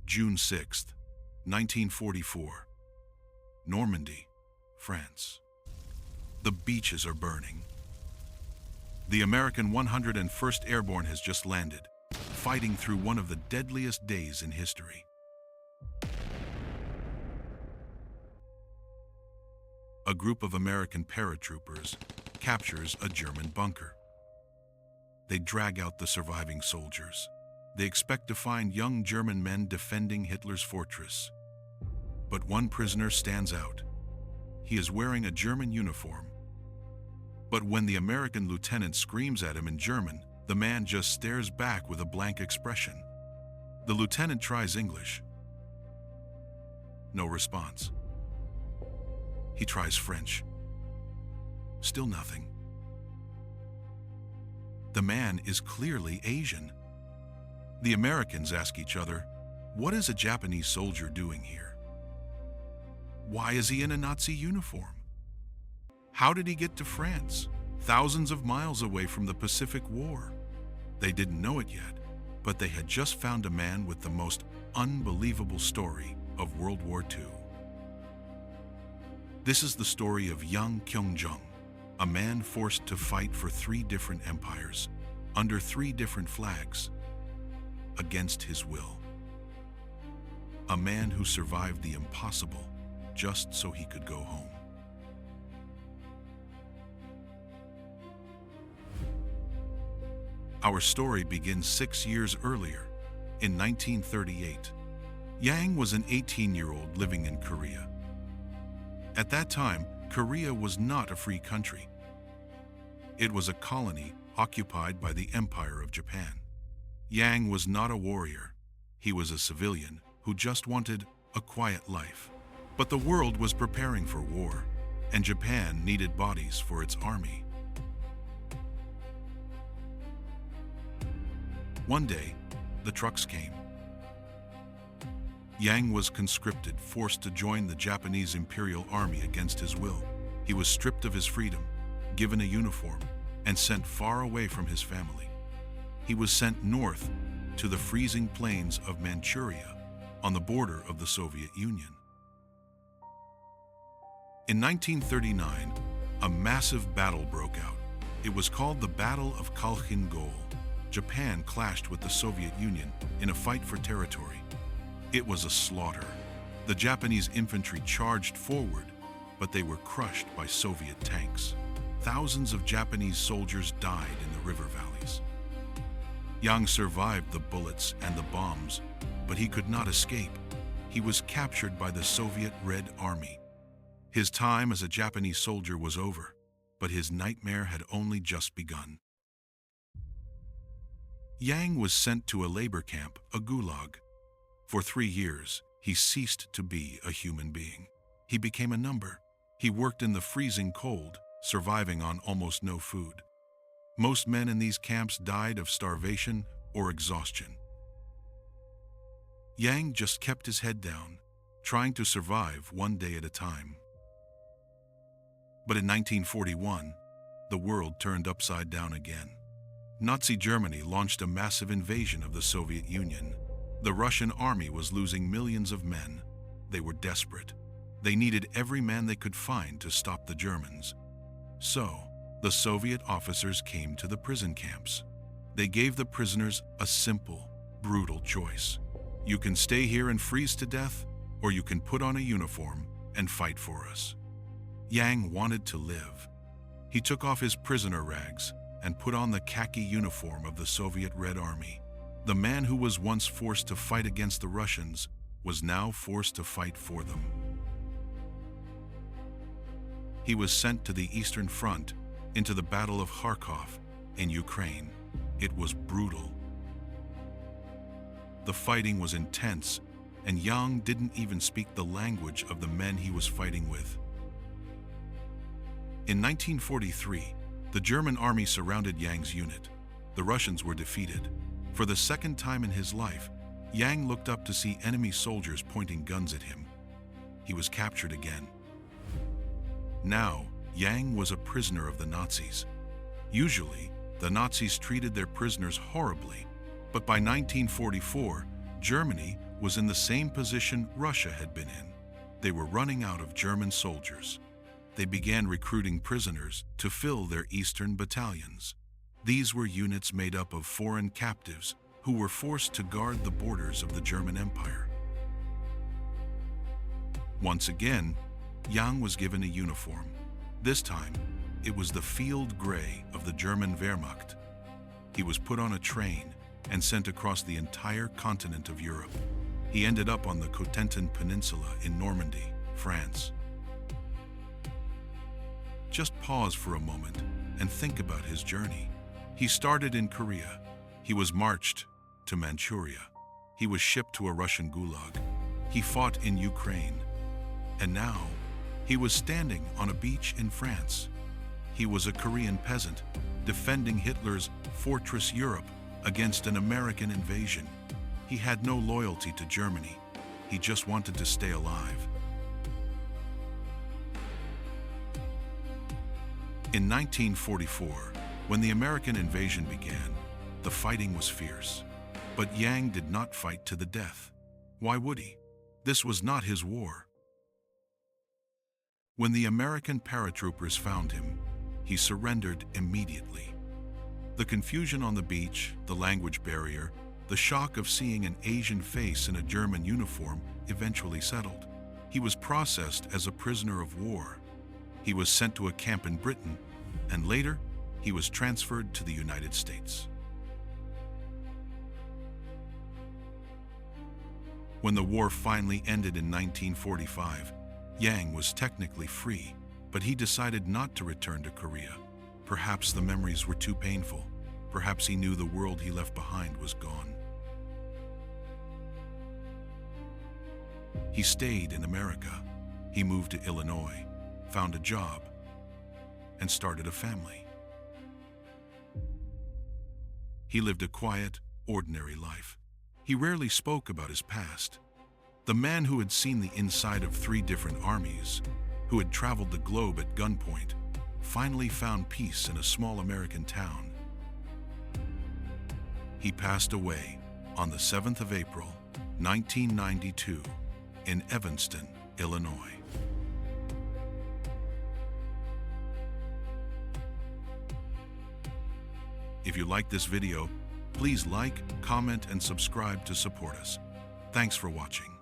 June 6, 1944. Normandy, France. The beaches are burning. The American 101st Airborne has just landed, fighting through one of the deadliest days in history. A group of American paratroopers captures a German bunker. They drag out the surviving soldiers. They expect to find young German men defending Hitler's fortress. But one prisoner stands out. He is wearing a German uniform. But when the American lieutenant screams at him in German, the man just stares back with a blank expression. The lieutenant tries English. No response. He tries French. Still nothing. The man is clearly Asian. The Americans ask each other, what is a Japanese soldier doing here? Why is he in a Nazi uniform? How did he get to France, thousands of miles away from the Pacific War? They didn't know it yet, but they had just found a man with the most unbelievable story of World War II. This is the story of Yang Kyoungjong, a man forced to fight for 3 different empires, under 3 different flags, against his will. A man who survived the impossible just so he could go home. Our story begins 6 years earlier, in 1938. Yang was an 18-year-old living in Korea. At that time, Korea was not a free country. It was a colony occupied by the Empire of Japan. Yang was not a warrior. He was a civilian who just wanted a quiet life. But the world was preparing for war, and Japan needed bodies for its army. One day, the trucks came. Yang was conscripted, forced to join the Japanese Imperial Army against his will. He was stripped of his freedom, given a uniform, and sent far away from his family. He was sent north to the freezing plains of Manchuria, on the border of the Soviet Union. In 1939, a massive battle broke out. It was called the Battle of Khalkhin Gol. Japan clashed with the Soviet Union in a fight for territory. It was a slaughter. The Japanese infantry charged forward, but they were crushed by Soviet tanks. Thousands of Japanese soldiers died in the river valleys. Yang survived the bullets and the bombs, but he could not escape. He was captured by the Soviet Red Army. His time as a Japanese soldier was over, but his nightmare had only just begun. Yang was sent to a labor camp, a gulag. For 3 years, he ceased to be a human being. He became a number. He worked in the freezing cold, surviving on almost no food. Most men in these camps died of starvation or exhaustion. Yang just kept his head down, trying to survive one day at a time. But in 1941, the world turned upside down again. Nazi Germany launched a massive invasion of the Soviet Union. The Russian army was losing millions of men. They were desperate. They needed every man they could find to stop the Germans. So, the Soviet officers came to the prison camps. They gave the prisoners a simple, brutal choice. You can stay here and freeze to death, or you can put on a uniform and fight for us. Yang wanted to live. He took off his prisoner rags and put on the khaki uniform of the Soviet Red Army. The man who was once forced to fight against the Russians was now forced to fight for them. He was sent to the Eastern Front, into the Battle of Kharkov in Ukraine. It was brutal. The fighting was intense, and Yang didn't even speak the language of the men he was fighting with. In 1943, the German army surrounded Yang's unit. The Russians were defeated. For the second time in his life, Yang looked up to see enemy soldiers pointing guns at him. He was captured again. Now, Yang was a prisoner of the Nazis. Usually, the Nazis treated their prisoners horribly, but by 1944, Germany was in the same position Russia had been in. They were running out of German soldiers. They began recruiting prisoners to fill their eastern battalions. These were units made up of foreign captives who were forced to guard the borders of the German Empire. Once again, Yang was given a uniform. This time, it was the field gray of the German Wehrmacht. He was put on a train and sent across the entire continent of Europe. He ended up on the Cotentin Peninsula in Normandy, France. Just pause for a moment and think about his journey. He started in Korea. He was marched to Manchuria. He was shipped to a Russian Gulag. He fought in Ukraine. And now, he was standing on a beach in France. He was a Korean peasant defending Hitler's Fortress Europe against an American invasion. He had no loyalty to Germany. He just wanted to stay alive. In 1944, when the American invasion began, the fighting was fierce. But Yang did not fight to the death. Why would he? This was not his war. When the American paratroopers found him, he surrendered immediately. The confusion on the beach, the language barrier, the shock of seeing an Asian face in a German uniform eventually settled. He was processed as a prisoner of war. He was sent to a camp in Britain, and later, he was transferred to the United States. When the war finally ended in 1945, Yang was technically free, but he decided not to return to Korea. Perhaps the memories were too painful. Perhaps he knew the world he left behind was gone. He stayed in America. He moved to Illinois, found a job, and started a family. He lived a quiet, ordinary life. He rarely spoke about his past. The man who had seen the inside of 3 different armies, who had traveled the globe at gunpoint, finally found peace in a small American town. He passed away on the 7th of April, 1992, in Evanston, Illinois. If you liked this video, please like, comment, and subscribe to support us. Thanks for watching.